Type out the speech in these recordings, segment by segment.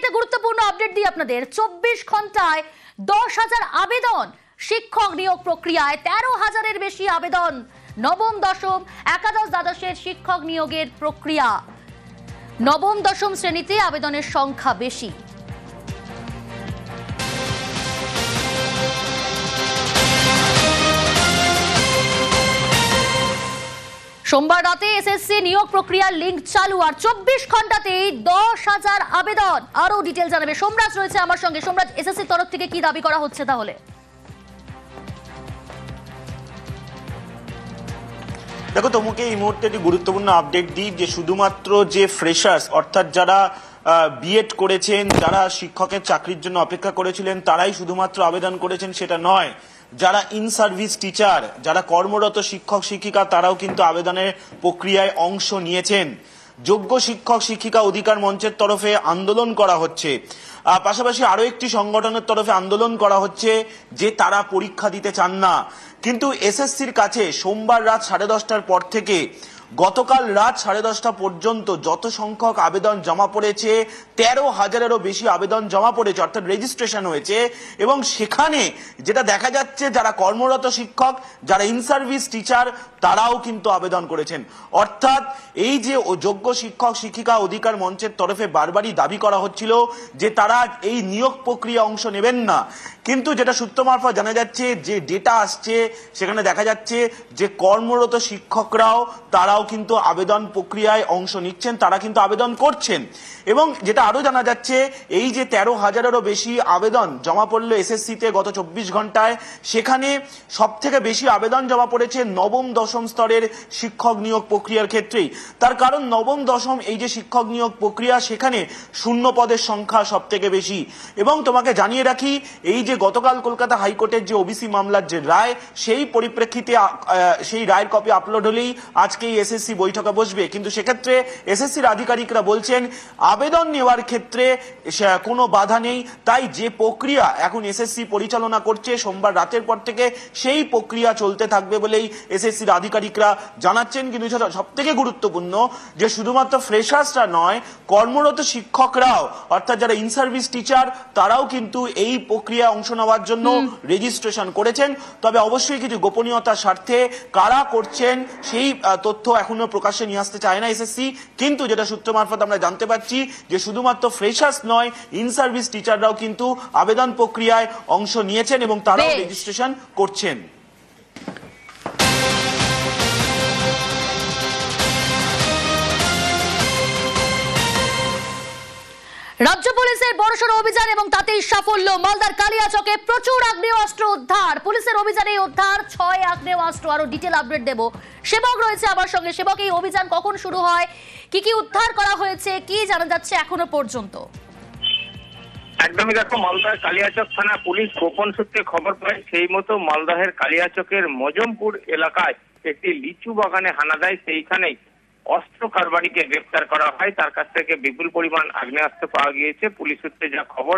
সবচেয়ে গুরুত্বপূর্ণ আপডেট দিই আপনাদের। 24 ঘন্টায় 10,000 আবেদন, শিক্ষক নিয়োগ প্রক্রিয়ায় 13,000-এর বেশি আবেদন। নবম দশম একাদশ দ্বাদশের শিক্ষক নিয়োগের প্রক্রিয়া, নবম দশম শ্রেণীতে আবেদনের সংখ্যা বেশি। সোমবার রাতে এসএসসি নিয়োগ প্রক্রিয়ার লিঙ্ক চালু, আর 24 ঘন্টাতেই 10,000 আবেদন। আরো ডিটেল জানাবে সোমরাজ রয়েছে আমার সঙ্গে। সোমরাজ, এসএসসি তরফ থেকে কি দাবি করা হচ্ছে তাহলে? দেখো, তোমাকে এই মুহূর্তে একটি গুরুত্বপূর্ণ আপডেট দিই যে শুধুমাত্র যে ফ্রেশার্স অর্থাৎ যারা বিএড করেছেন, যারা শিক্ষকের চাকরির জন্য অপেক্ষা করেছিলেন তারাই শুধুমাত্র আবেদন করেছেন সেটা নয়। যারা ইন সার্ভিস টিচার, যারা কর্মরত শিক্ষক শিক্ষিকা, তারাও কিন্তু আবেদনের প্রক্রিয়ায় অংশ নিয়েছেন। যোগ্য শিক্ষক শিক্ষিকা অধিকার মঞ্চের তরফে আন্দোলন করা হচ্ছে, পাশাপাশি আরো একটি সংগঠনের তরফে আন্দোলন করা হচ্ছে যে তারা পরীক্ষা দিতে চান না। কিন্তু এসএসসির কাছে সোমবার রাত 10:30টার পর থেকে গতকাল রাত 10:30টা পর্যন্ত যত সংখ্যক আবেদন জমা পড়েছে, 13,000-এরও বেশি আবেদন জমা পড়েছে, অর্থাৎ রেজিস্ট্রেশন হয়েছে। এবং সেখানে যেটা দেখা যাচ্ছে, যারা কর্মরত শিক্ষক, যারা ইন সার্ভিস টিচার, তারাও কিন্তু আবেদন করেছেন। অর্থাৎ এই যে যোগ্য শিক্ষক শিক্ষিকা অধিকার মঞ্চের তরফে বারবারই দাবি করা হচ্ছিল যে তারা এই নিয়োগ প্রক্রিয়া অংশ নেবেন না, কিন্তু যেটা সূত্র মারফত জানা যাচ্ছে, যে ডেটা আসছে সেখানে দেখা যাচ্ছে যে কর্মরত শিক্ষকরাও তারাও কিন্তু আবেদন প্রক্রিয়ায় অংশ নিচ্ছেন, তারা কিন্তু আবেদন করছেন। এবং যেটা আরো জানা যাচ্ছে, এই যে 13,000-এরও বেশি আবেদন জমা পড়লো এসএসসিতে গত 24 ঘন্টায়, সেখানে সব থেকে বেশি আবেদন জমা পড়েছে নবম দশম স্তরের শিক্ষক নিয়োগ প্রক্রিয়ার ক্ষেত্রেই। তার কারণ নবম দশম এই যে শিক্ষক নিয়োগ প্রক্রিয়া, সেখানে শূন্য পদের সংখ্যা সব থেকে বেশি। এবং তোমাকে জানিয়ে রাখি, এই যে গতকাল কলকাতা হাইকোর্টের যে ওবিসি মামলার যে রায়, সেই পরিপ্রেক্ষিতে সেই রায়ের কপি আপলোড হলেই আজকে এসএসসি বৈঠকে বসবে। কিন্তু সেক্ষেত্রে এসএসসির আধিকারিকরা বলছেন আবেদন নেওয়ার ক্ষেত্রে কোনো বাধা নেই, তাই যে প্রক্রিয়া এখন এসএসসি পরিচালনা করছে সোমবার রাতের পর থেকে, সেই প্রক্রিয়া চলতে থাকবে বলেই এসএসসির আধিকারিকরা জানাচ্ছেন। কিন্তু সব থেকে গুরুত্বপূর্ণ যে শুধুমাত্র ফ্রেশার্সরা নয়, কর্মরত শিক্ষকরাও অর্থাৎ যারা ইন সার্ভিস টিচার, তারাও কিন্তু এই প্রক্রিয়া অংশ নেওয়ার জন্য রেজিস্ট্রেশন করেছেন। তবে অবশ্যই কিছু গোপনীয়তার স্বার্থে কারা করছেন সেই তথ্য এখনো প্রকাশ্যে নিয়ে আসতে চায় না এসএসসি। কিন্তু যেটা সূত্র মারফত আমরা জানতে পারছি যে শুধুমাত্র ফ্রেশার্স নয়, ইন সার্ভিস টিচাররাও কিন্তু আবেদন প্রক্রিয়ায় অংশ নিয়েছেন এবং তারাও রেজিস্ট্রেশন করছেন। রাজ্য পুলিশের বড়সড় অভিযান এবং তাতেই সাফল্য। মালদার কালিয়াচকে প্রচুর আগ্নেয়াস্ত্র উদ্ধার। পুলিশের অভিযানে উদ্ধার 6 আগ্নেয়াস্ত্র। আরো ডিটেল আপডেট দেব, সেবক রয়েছে আমার সঙ্গে। সেবক, এই অভিযান কখন শুরু হয়, কি কি উদ্ধার করা হয়েছে, কি জানা যাচ্ছে এখনো পর্যন্ত? একদমই, দেখো, মালদার কালিয়াচক থানা পুলিশ গোপন সূত্রে খবর পায়, সেই মতো মালদহের কালিয়াচকের মজমপুর এলাকায় একটি লিচু বাগানে হানা দেয়। সেইখানেই অস্ত্র কারবারিকে গ্রেফতার করা হয়। তার কাছ থেকে বিপুল পরিমাণ আগ্নেয়াস্ত্র পাওয়া গিয়েছে। পুলিশ সূত্রে যা খবর,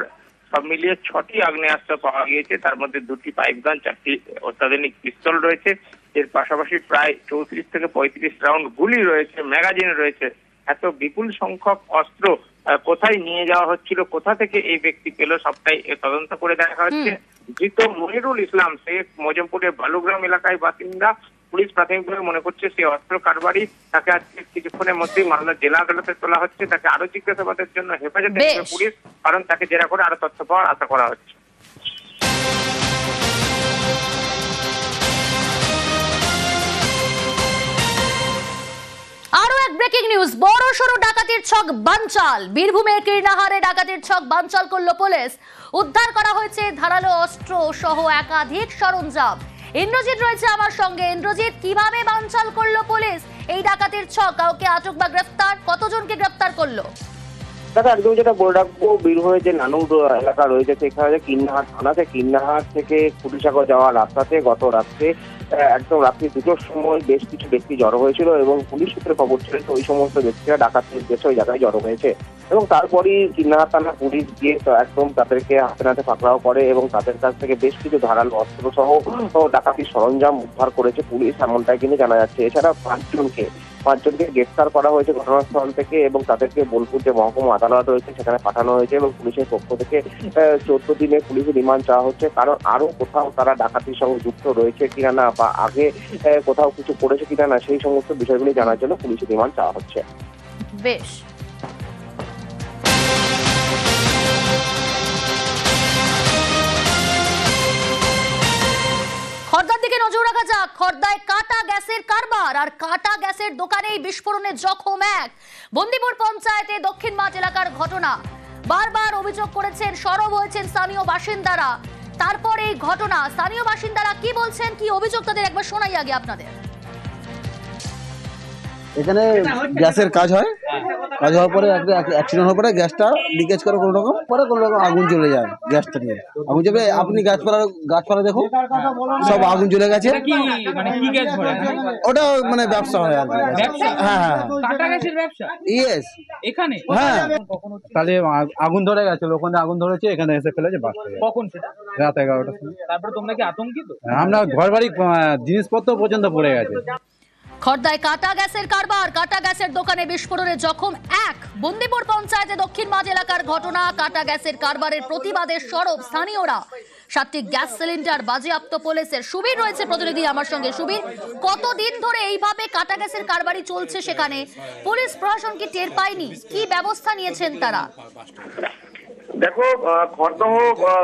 সব মিলিয়ে 6টি আগ্নেয়াস্ত্র পাওয়া গিয়েছে। তার মধ্যে 2টি পাইপগান, 4টি অত্যাধুনিক পিস্তল রয়েছে। এর পাশাপাশি প্রায় 34 থেকে 35 রাউন্ড গুলি রয়েছে, ম্যাগাজিন রয়েছে। এত বিপুল সংখ্যক অস্ত্র কোথায় নিয়ে যাওয়া হচ্ছিল, কোথা থেকে এই ব্যক্তি পেল, সবটাই তদন্ত করে দেখা হচ্ছে। ধৃত মনিরুল ইসলাম শেখ মজমপুরের বালুগ্রাম এলাকায় বাসিন্দা। পুলিশ প্রাথমিকভাবে মনে করছে সে অস্ত্র কারবারি। তাকে আজকে কিছুক্ষণের মধ্যেই মালদা জেলা আদালতে তোলা হচ্ছে। তাকে আরো জিজ্ঞাসাবাদের জন্য হেফাজতে নেবে পুলিশ, কারণ তাকে জেরা করে আরো তথ্য পাওয়ার আশা করা হচ্ছে। আরো এক ব্রেকিং নিউজ, বড় সড়ো ডাকাতির ছক বানচাল। বীরভূমের কীর্ণাহারে ডাকাতির ছক বানচাল করলো পুলিশ। উদ্ধার করা হয়েছে ধারালো অস্ত্র সহ একাধিক সরঞ্জাম। ইন্দ্রজিৎ রয়েছে আমার সঙ্গে। ইন্দ্রজিৎ, কিভাবে বানচাল করলো পুলিশ এই ডাকাতির ছক? কাউকে আটক বা গ্রেফতার? কতজনকে গ্রেফতার করলো? দেখো, একদম যেটা বলে রাখবো, বীরভূমের যে নানুর এলাকা রয়েছে সেখানে কীর্ণাহাট থানাতে, কীর্ণাহাট থেকে কুটিসাগর যাওয়ার রাস্তাতে গত রাত্রে একদম রাত্রি 2টোর সময় বেশ কিছু ব্যক্তি জড়ো হয়েছিল এবং পুলিশ সূত্রে খবর ছিল ওই সমস্ত ব্যক্তিরা ডাকাতির উদ্দেশ্যে ওই জায়গায় জড়ো হয়েছে। এবং তারপরই কীর্ণাহাট থানা পুলিশ গিয়ে একদম তাদেরকে হাতে নাতে পাকড়াও করে এবং তাদের কাছ থেকে বেশ কিছু ধারালো অস্ত্র সহ ডাকাতির সরঞ্জাম উদ্ধার করেছে পুলিশ, এমনটাই কিন্তু জানা যাচ্ছে। এছাড়া 5 জনকে 5 জনকে গ্রেফতার করা হয়েছে ঘটনাস্থল থেকে এবং তাদেরকে বোলপুর যে মহকুমা আদালত রয়েছে সেখানে পাঠানো হয়েছে এবং পুলিশের পক্ষ থেকে 14 দিনের পুলিশের রিমান্ড চাওয়া হচ্ছে, কারণ আরো কোথাও তারা ডাকাতির সঙ্গে যুক্ত রয়েছে কিনা না বা আগে কোথাও কিছু করেছে কিনা না সেই সমস্ত বিষয়গুলি জানার জন্য পুলিশের রিমান্ড চাওয়া হচ্ছে। বেশ, খর্দার দিকে নজর রাখা যাক। খর্দায় কাটা গ্যাসের কারবার আর কাটা গ্যাসের দোকানেই বিস্ফোরণে জখম এক। বন্দিপুর পঞ্চায়েতে দক্ষিণ মাঠ এলাকার ঘটনা। বারবার অভিযোগ করেছেন, সরব হয়েছেন স্থানীয় বাসিন্দারা। তারপর এই ঘটনা, স্থানীয় বাসিন্দারা কি বলছেন, কি অভিযোগ তাদের একবার শোনাই আগে আপনাদের। এখানে গ্যাসের কাজ হয়, কাজ হওয়ার পরে একটা অ্যাক্সিডেন্ট হওয়ার পরে গ্যাসটা লিকেজ করে কোনো রকম, পরে কোনো রকম আগুন জ্বলে যায়। গ্যাসটা নিয়ে আগুন জ্বলে, আপনি গাছপালা দেখুন সব আগুন জ্বলে গেছে। ওটা মানে ব্যবসা হয় আর কি। হ্যাঁ ইয়েস এখানে হ্যাঁ, তাহলে আগুন ধরে গেছিল, ওখানে আগুন ধরেছে, এখানে এসে ফেলেছে। বাস কখন সেটা? রাত 11টার সময়। তারপরে তোমরা কি আতঙ্কিত? আমরা ঘর বাড়ি জিনিসপত্র পর্যন্ত পড়ে গেছে। খর্দায় কাটা গ্যাসের কারবার, কাটা গ্যাসের দোকানে বিস্ফোরণে জখম এক। বন্দিপুর পঞ্চায়েতে দক্ষিণ মাঠ এলাকার ঘটনা। কাটা গ্যাসের কারবারের প্রতিবাদে সরব স্থানীয়রা। 7টি গ্যাস সিলিন্ডার বাজেয়াপ্ত পুলিশের। সুবীর রয়েছে প্রতিনিধি আমার সঙ্গে। সুবীর, কতদিন ধরে এইভাবে কাটা গ্যাসের কারবারি চলছে সেখানে? পুলিশ প্রশাসন কি টের পায়নি? কি ব্যবস্থা নিয়েছেন তারা? দেখো, খড়দহ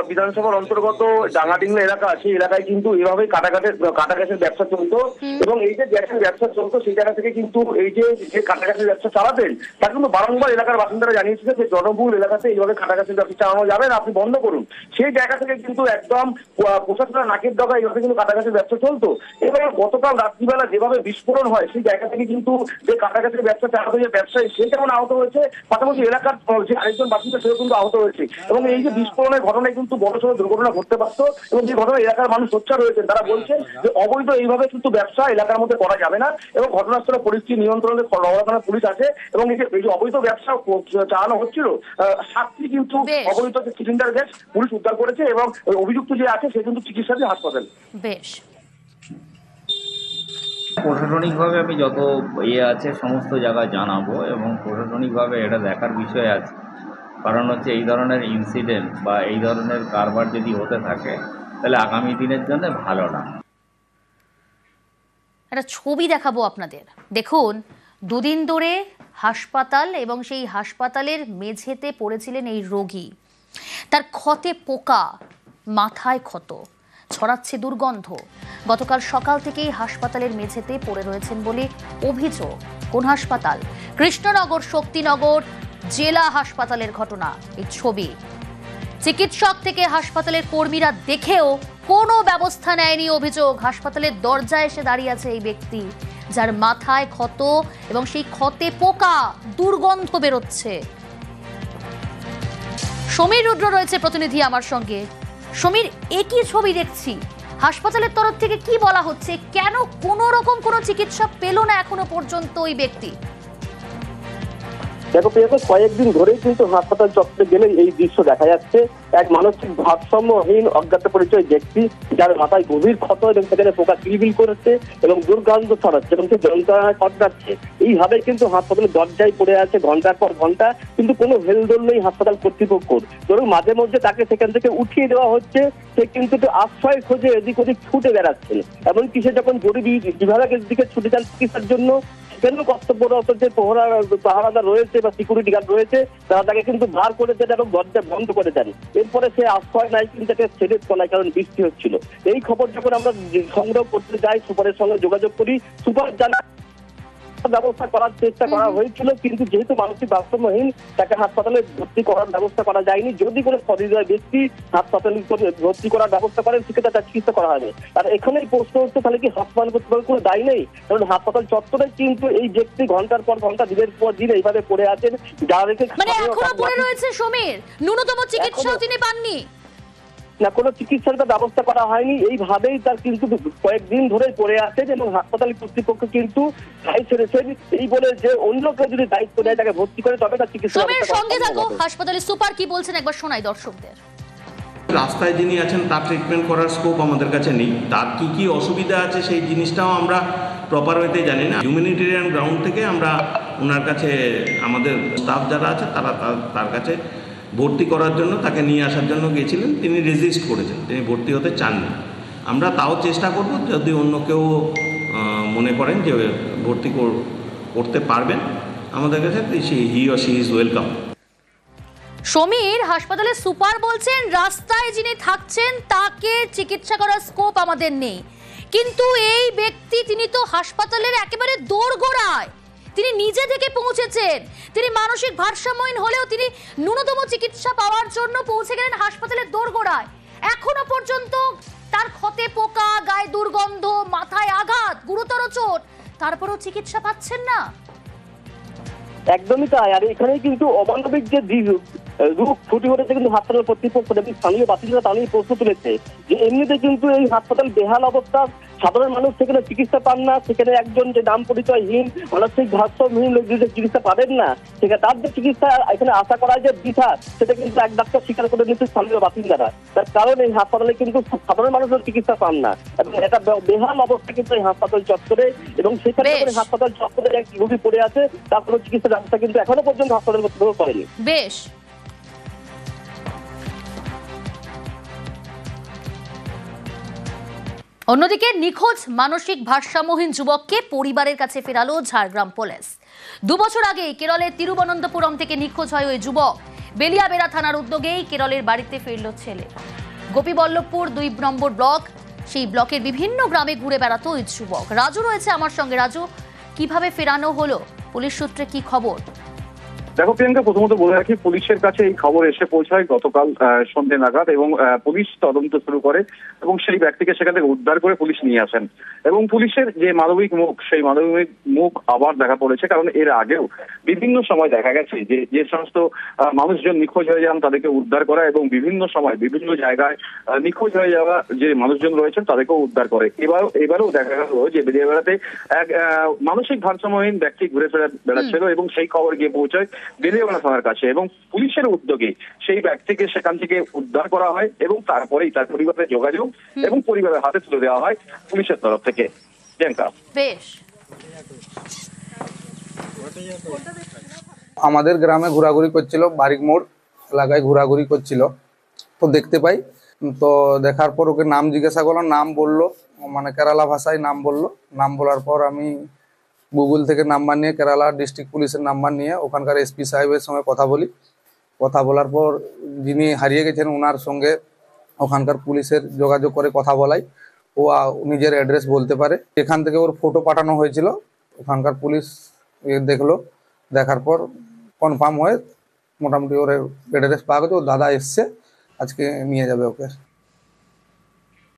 বিধানসভার অন্তর্গত ডাঙ্গাডিংলা এলাকা, সেই এলাকায় কিন্তু এইভাবেই কাটা গ্যাসের ব্যবসা চলতো এবং এই যে গ্যাসের ব্যবসা চলতো সেই জায়গা থেকে কিন্তু এই যে কাটা গ্যাসের ব্যবসা চালাতেন তা কিন্তু বারংবার এলাকার বাসিন্দারা জানিয়েছিল যে জনবহুল এলাকাতে এইভাবে কাটা গ্যাসের ব্যবসা চালানো যাবে না, আপনি বন্ধ করুন। সেই জায়গা থেকে কিন্তু একদম প্রশাসনের নাকের ডগা এইভাবে কিন্তু কাটা গ্যাসের ব্যবসা চলতো। এবার গতকাল রাত্রিবেলা যেভাবে বিস্ফোরণ হয় সেই জায়গা থেকে কিন্তু যে কাটা গ্যাসের ব্যবসা চালাতো যে ব্যবসায়ী সে যেমন আহত হয়েছে, পাশাপাশি এলাকার যে আরেকজন বাসিন্দা সেও কিন্তু আহত হয়েছে এবং এই যে বিস্ফোরণের ঘটনায় কিন্তু বড়সড় দুর্ঘটনা ঘটতে পারতো এবং যে ঘটনা এলাকার মানুষ সোচ্চার রয়েছেন, তারা বলছেন যে অবৈধ এইভাবে কিন্তু ব্যবসা এলাকার মধ্যে করা যাবে না এবং ঘটনাস্থলে পরিস্থিতি নিয়ন্ত্রণে নগর পুলিশ আছে এবং এই যে অবৈধ ব্যবসা চালানো হচ্ছিল 7টি কিন্তু অবৈধ সিলিন্ডার গ্যাস পুলিশ উদ্ধার করেছে এবং অভিযুক্ত যে আছে সে কিন্তু চিকিৎসাধীন হাসপাতালে। বেশ, প্রশাসনিকভাবে আমি যত আছে সমস্ত জায়গায় জানাবো এবং প্রশাসনিকভাবে এটা দেখার বিষয় আছে। কারণ হচ্ছে এই ধরনের ইনসিডেন্ট বা এই ধরনের কারবার যদি হতে থাকে তাহলে আগামী দিনের জন্য ভালো না। একটা ছবি দেখাবো আপনাদের। দেখুন, দুদিন ধরে হাসপাতাল এবং সেই হাসপাতালের মেঝেতে পড়েছিলেন এই রোগী। তার ক্ষতে পোকা, মাথায় ক্ষত, ছড়াচ্ছে দুর্গন্ধ। গতকাল সকাল থেকেই হাসপাতালের মেঝেতে পড়ে রয়েছেন বলে অভিযোগ। কোন হাসপাতাল? কৃষ্ণনগর শক্তিনগর জেলা হাসপাতালের ঘটনা এই ছবি। চিকিৎসক থেকে হাসপাতালের কর্মীরা দেখেও কোনো ব্যবস্থা নেয়নি অভিযোগ। হাসপাতালের দরজায় এসে দাঁড়িয়ে আছে এই ব্যক্তি, যার মাথায় ক্ষত এবং সেই ক্ষতে পোকা, দুর্গন্ধ বেরোচ্ছে। সমীর রুদ্র রয়েছে প্রতিনিধি আমার সঙ্গে। সমীর, একই ছবি দেখছি। হাসপাতালের তরফ থেকে কি বলা হচ্ছে? কেন কোনো রকম কোনো চিকিৎসা পেল না এখনো পর্যন্ত ওই ব্যক্তি? দেখো প্রিয়তা, কয়েকদিন ধরেই কিন্তু হাসপাতাল চত্বরে গেলে এই দৃশ্য দেখা যাচ্ছে। এক মানসিক ভারসাম্যহীন অজ্ঞাত পরিচয় ব্যক্তি, যার মাথায় গভীর ক্ষত এবং সেখানে পোকা কিলবিল করেছে এবং দুর্গন্ধ ছড়াচ্ছে এবং সে যন্ত্রণায় কাটাচ্ছে। এইভাবে কিন্তু হাসপাতালের দরজায় পড়ে আছে ঘন্টার পর ঘন্টা, কিন্তু কোনো হেলদোল নেই হাসপাতাল কর্তৃপক্ষের। ধরুন মাঝে মধ্যে তাকে সেখান থেকে উঠিয়ে দেওয়া হচ্ছে, সে কিন্তু আশ্রয় খোঁজে এদিক ওদিক ছুটে বেড়াচ্ছেন। এমনকি সে যখন জরুরি বিভাগের দিকে ছুটে যান চিকিৎসার জন্য, কেন কর্তব্যরত যে পাহারাদার রয়েছে বা সিকিউরিটি গার্ড রয়েছে তারা তাকে কিন্তু বার করে দেন এবং দরজা বন্ধ করে দেন। এরপরে সে আশ্রয় নাই কিন্তু তাকে ছেড়ে চলায়, কারণ বৃষ্টি হচ্ছিল। এই খবর যখন আমরা সংগ্রহ করতে যাই, সুপারের সঙ্গে যোগাযোগ করি, সুপার জানা ব্যবস্থা করার চেষ্টা করা হয়েছিল, কিন্তু যেহেতু মানসিক ভারসাম্যহীন তাকে হাসপাতালে ভর্তি করার ব্যবস্থা করা যায়নি। যদি কোনো সহৃদয় ব্যক্তি হাসপাতালে ভর্তি করার ব্যবস্থা করেন সেক্ষেত্রে তার চিকিৎসা করা হবে। আর এখানেই প্রশ্ন হচ্ছে, তাহলে কি হাসপাতাল কর্তৃপক্ষের কোনো দায়ী নেই? কারণ হাসপাতাল চত্বরে কিন্তু এই ব্যক্তি ঘন্টার পর ঘন্টা, দিনের পর দিন এইভাবে পড়ে আছেন, যাদেরকে মানে এখনো পড়ে রয়েছে সমীর, ন্যূনতম চিকিৎসাও তিনি পাননি না, কোনো চিকিৎসার ব্যবস্থা করা হয়নি। এইভাবেই তার কিন্তু কয়েকদিন ধরে পড়ে আছেন এবং হাসপাতাল কর্তৃপক্ষ কিন্তু দায়ী ছেড়েছেন এই বলে যে অন্য কেউ যদি দায়িত্ব নেয় তাকে ভর্তি করে তবে তার চিকিৎসা। সঙ্গে থাকো, হাসপাতালের সুপার কি বলছেন একবার শোনাই দর্শকদের। রাস্তায় যিনি আছেন তার ট্রিটমেন্ট করার স্কোপ আমাদের কাছে নেই। তার কি কি অসুবিধা আছে সেই জিনিসটাও আমরা প্রপার ওয়েতে জানি না। হিউম্যানিটেরিয়ান গ্রাউন্ড থেকে আমরা ওনার কাছে, আমাদের স্টাফ যারা আছে তারা তার কাছে ভর্তি করার জন্য, তাকে নিয়ে আসার জন্য গিয়েছিলেন। তিনি রেজিস্ট করেছেন, তিনি ভর্তি হতে চাননি। আমরা তাও চেষ্টা করব, যদি অন্য কেউ মনে করেন যে ভর্তি করতে পারবেন আমাদের কাছে, he or she is welcome. Samir হাসপাতালের সুপার বলছেন রাস্তায় যিনি থাকছেন তাকে চিকিৎসা করার স্কোপ আমাদের নেই, কিন্তু এই ব্যক্তি তিনি তো হাসপাতালের একেবারে দোরগোড়ায়, তিনি নিজে থেকে পৌঁছেছেন, তিনি মানসিক ভারসাম্যহীন হলেও তিনি ন্যূনতম চিকিৎসা পাওয়ার জন্য পৌঁছে গেলেন হাসপাতালের দোরগোড়ায়। এখনো পর্যন্ত তার ক্ষতে পোকা, গায়ে দুর্গন্ধ, মাথায় আঘাত, গুরুতর চোট, তারপরেও চিকিৎসা পাচ্ছেন না। একদমই তাই। আর এখানেই কিন্তু অমানবিক যে রূপ ফুটে উঠেছে কিন্তু হাসপাতাল কর্তৃপক্ষ এবং স্থানীয় বাসিন্দারা তা নিয়ে প্রশ্ন তুলেছে যে এমনিতে কিন্তু এই হাসপাতাল বেহাল অবস্থা, সাধারণ মানুষ সেখানে চিকিৎসা পান না, সেখানে একজন যে নাম পরিচয়হীন মানসিক ভারসাম্যহীন লোক যদি চিকিৎসা পাবেন না, সেখানে তার যে চিকিৎসা এখানে আশা করা যে বৃথা, সেটা কিন্তু এক ডাক্তার স্বীকার করে নিচ্ছে স্থানীয় বাসিন্দারা। তার কারণ এই হাসপাতালে কিন্তু সাধারণ মানুষের চিকিৎসা পান না এবং এটা বেহাল অবস্থা কিন্তু এই হাসপাতাল চত্বরে, এবং সেখানে হাসপাতাল চত্বরে এক রোগী পড়ে আছে, তার কোনো চিকিৎসা ব্যবস্থা কিন্তু এখনো পর্যন্ত হাসপাতাল কর্তৃপক্ষ করেনি। বেশ। অন্যদিকে নিখোঁজ মানসিক ভারসাম্যহীন যুবককে পরিবারের কাছে ফেরালো ঝাড়গ্রাম পুলিশ। 2 বছর আগে কেরলের তিরুবনন্তপুরম থেকে নিখোঁজ হয় ওই যুবক। বেলিয়াবেড়া থানার উদ্যোগেই কেরলের বাড়িতে ফিরল ছেলে। গোপীবল্লভপুর 2 নম্বর ব্লক, সেই ব্লকের বিভিন্ন গ্রামে ঘুরে বেড়াতো ওই যুবক। রাজু রয়েছে আমার সঙ্গে। রাজু, কিভাবে ফেরানো হলো, পুলিশ সূত্রে কি খবর? দেখো প্রিয়াঙ্কা, প্রথমত বলে রাখি, পুলিশের কাছে এই খবর এসে পৌঁছায় গতকাল সন্ধ্যে নাগাদ এবং পুলিশ তদন্ত শুরু করে এবং সেই ব্যক্তিকে সেখান থেকে উদ্ধার করে পুলিশ নিয়ে আসেন। এবং পুলিশের যে মানবিক মুখ, সেই মানবিক মুখ আবার দেখা পড়েছে, কারণ এর আগেও বিভিন্ন সময় দেখা গেছে যে সমস্ত মানুষজন নিখোঁজ হয়ে যান তাদেরকে উদ্ধার করা, এবং বিভিন্ন সময় বিভিন্ন জায়গায় নিখোঁজ হয়ে যাওয়া যে মানুষজন রয়েছেন তাদেরকেও উদ্ধার করে। এবারও দেখা গেল যে বেরিয়াবেড়াতে এক মানসিক ভারসাম্যহীন ব্যক্তি ঘুরে বেড়াচ্ছিল এবং সেই খবর গিয়ে পৌঁছায় বেলিয়াবেড়া থানার কাছে, এবং পুলিশের উদ্যোগে সেই ব্যক্তিকে সেখান থেকে উদ্ধার করা হয় এবং তারপরেই তার পরিবারের যোগাযোগ এবং পরিবারের হাতে তুলে দেওয়া হয় পুলিশের তরফ থেকে। বেশ। আমাদের গ্রামে ঘোরাঘুরি করছিল, বারিক মোড় এলাকায় ঘোরাঘুরি করছিল, তো দেখতে পাই। তো দেখার পর ওকে নাম জিজ্ঞাসা করলাম, নাম বললো, মানে কেরালা ভাষায় নাম বললো। নাম বলার পর আমি গুগল থেকে নাম্বার নিয়ে, কেরালা ডিস্ট্রিক্ট পুলিশের নাম্বার নিয়ে ওখানকার এসপি সাহেবের সঙ্গে কথা বলি। কথা বলার পর যিনি হারিয়ে গেছেন ওনার সঙ্গে ওখানকার পুলিশের যোগাযোগ করে কথা বলাই। ও নিজের অ্যাড্রেস বলতে পারে। এখান থেকে ওর ফটো পাঠানো হয়েছিল, ওখানকার পুলিশ দেখলো, দেখার পর কনফার্ম হয়ে মোটামুটি ওর অ্যাড্রেস পাওয়া গেছে। ওর দাদা এসছে, আজকে নিয়ে যাবে ওকে।